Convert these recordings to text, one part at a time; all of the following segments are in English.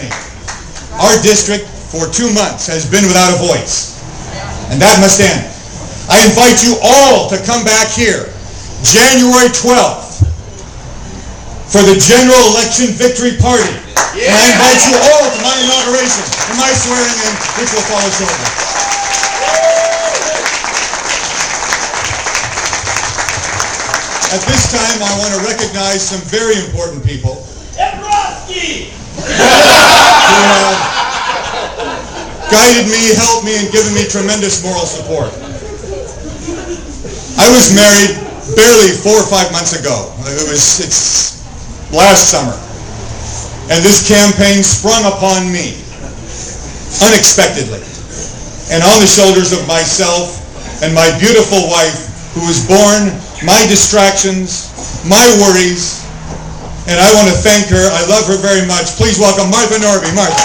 me. Our district for 2 months has been without a voice, and that must end. I invite you all to come back here January 12th for the general election victory party. And I invite you all to my inauguration and my swearing in, which will follow shortly. At this time, I want to recognize some very important people who have guided me, helped me, and given me tremendous moral support. I was married barely 4 or 5 months ago. It's last summer. And this campaign sprung upon me unexpectedly and on the shoulders of myself and my beautiful wife, who was born my distractions, my worries, and I want to thank her. I love her very much. Please welcome Martha Norby. Martha.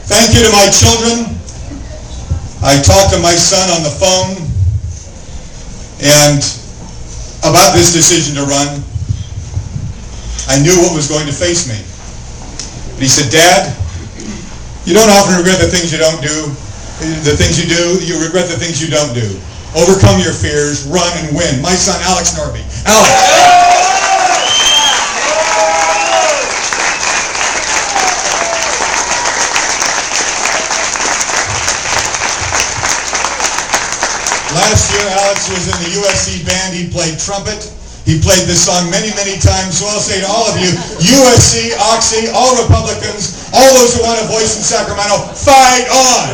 Thank you to my children. I talked to my son on the phone and about this decision to run. I knew what was going to face me. But he said, Dad, you don't often regret the things you don't do. The things you do, you regret the things you don't do. Overcome your fears, run and win. My son, Alex Norby. Alex. Last year, Alex was in the USC band. He played trumpet. He played this song many, many times. So I'll say to all of you, USC, Oxy, all Republicans, all those who want a voice in Sacramento, fight on!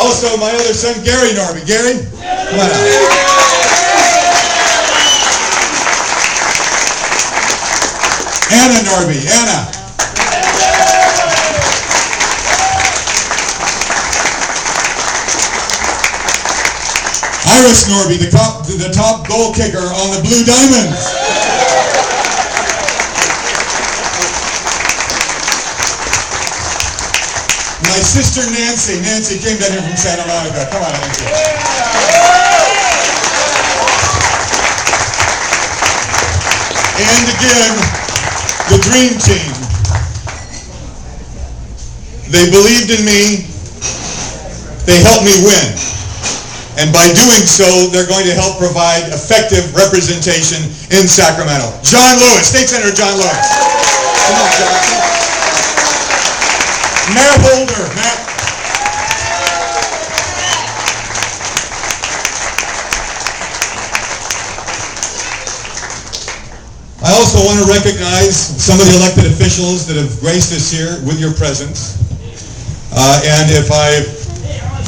Also, my other son, Gary Norby. Gary, come on out. Anna Norby. Anna. Iris Norby, the top goal kicker on the Blue Diamonds. My sister Nancy. Nancy came down here from Santa Monica. Come on, Nancy. And again, the dream team. They believed in me. They helped me win. And by doing so, they're going to help provide effective representation in Sacramento. John Lewis, State Senator John Lewis. Come on, John. Matt Holder. Matt. I also want to recognize some of the elected officials that have graced us here with your presence. And if I've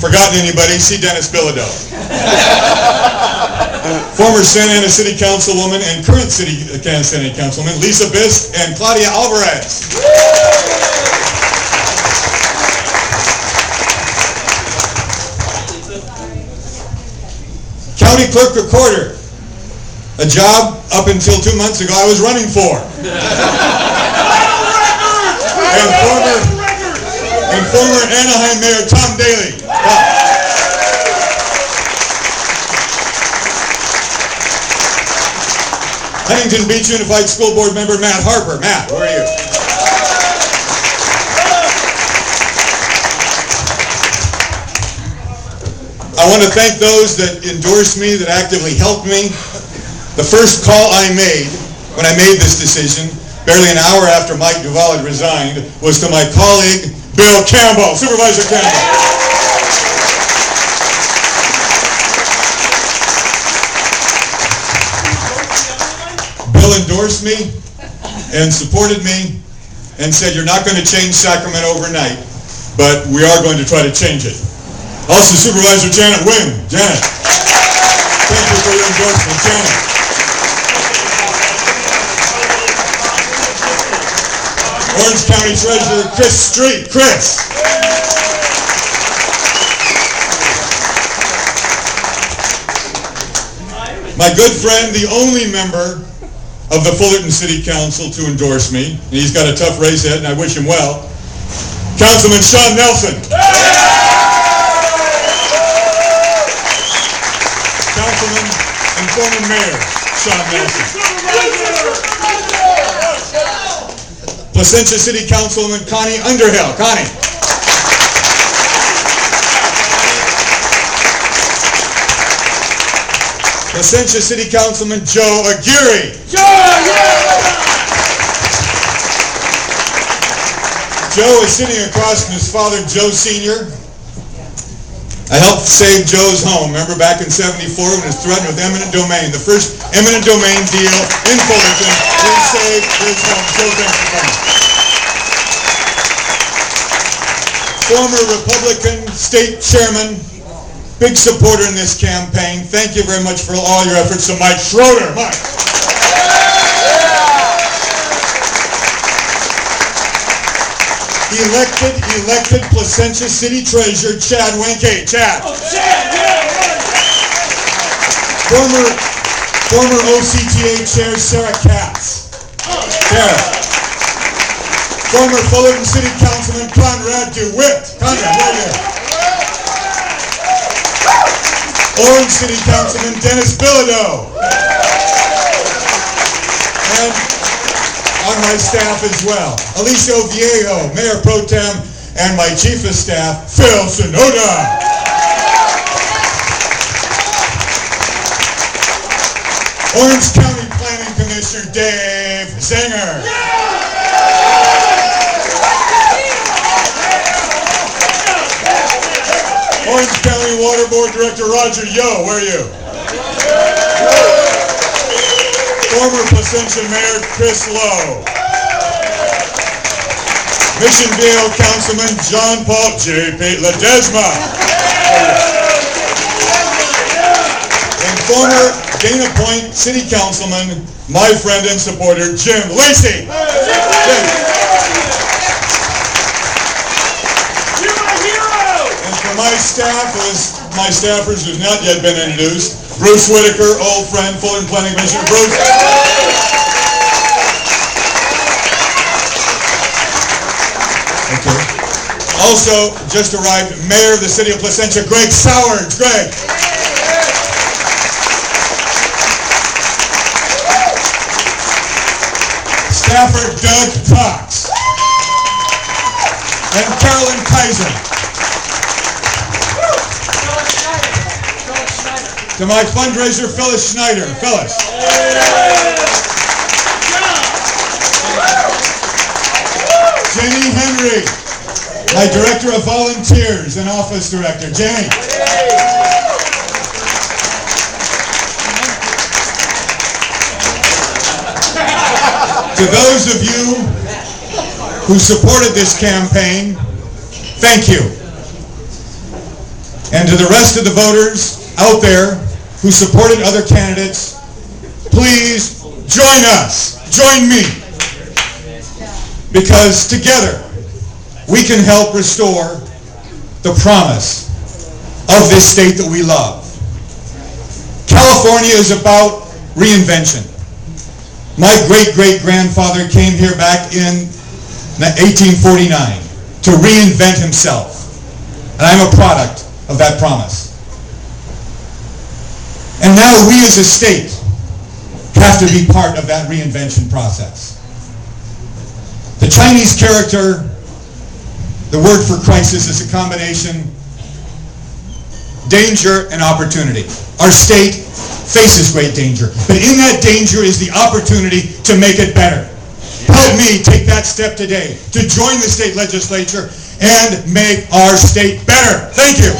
forgotten anybody, see Dennis Bilodeau. Former Santa Ana City Councilwoman and current Santa Ana City Councilwoman Lisa Biss and Claudia Alvarez. County Clerk Recorder, a job up until 2 months ago I was running for. And former Anaheim Mayor Tom Daly. Huntington Beach Unified School Board member Matt Harper. Matt, where are you? I want to thank those that endorsed me, that actively helped me. The first call I made when I made this decision, barely an hour after Mike Duval had resigned, was to my colleague, Bill Campbell, Supervisor Campbell. Bill endorsed me and supported me and said, you're not going to change Sacramento overnight, but we are going to try to change it. Also, Supervisor Janet Wynn. Janet, thank you for your endorsement. Janet. Orange County Treasurer Chris Street. Chris. My good friend, the only member of the Fullerton City Council to endorse me. He's got a tough race ahead, and I wish him well. Councilman Sean Nelson. Councilman and former Mayor Sean Nelson. Placentia City Councilwoman Connie Underhill. Connie. Placentia City Councilman Joe Aguirre. Joe is sitting across from his father, Joe Sr. I helped save Joe's home. Remember back in '74 when it was threatened with eminent domain. The first eminent domain deal in Fullerton. We saved his home. Joe, thanks for coming. Former Republican state chairman, big supporter in this campaign. Thank you very much for all your efforts. So Mike Schroeder. Mike. Elected Placentia City Treasurer Chad Wenke. Chad. Former OCTA Chair Sarah Katz. Sarah. Former Fullerton City Councilman Conrad DeWitt. Conrad, right here. Orange City Councilman Dennis Bilodeau. And on my staff as well, Alicia Oviejo, Mayor Pro Tem, and my Chief of Staff, Phil Sonoda. Orange County Planning Commissioner Dave Zinger. Orange County Water Board Director Roger Yo, where are you? Former Placentia Mayor Chris Lowe. Mission Vale Councilman John Paul J.P. Ledesma. And former Dana Point City Councilman, my friend and supporter, Jim Lacey. Jim. And for my staff, my staffers who've not yet been introduced, Bruce Whitaker, old friend, Fullerton Planning Commissioner. Bruce. Okay. Also, just arrived, Mayor of the City of Placentia, Greg Sowards. Greg. Staffer Doug Cox. And Carolyn Kaiser. To my fundraiser, Phyllis Schneider. Phyllis. Jenny Henry, my Director of Volunteers and Office Director. Jenny. To those of you who supported this campaign, thank you. And to the rest of the voters out there who supported other candidates, please join us, join me, because together we can help restore the promise of this state that we love. California is about reinvention. My great-great-grandfather came here back in 1849 to reinvent himself, and I'm a product of that promise. And now we as a state have to be part of that reinvention process. The Chinese character, the word for crisis, is a combination danger and opportunity. Our state faces great danger, but in that danger is the opportunity to make it better. Help me take that step today to join the state legislature and make our state better. Thank you.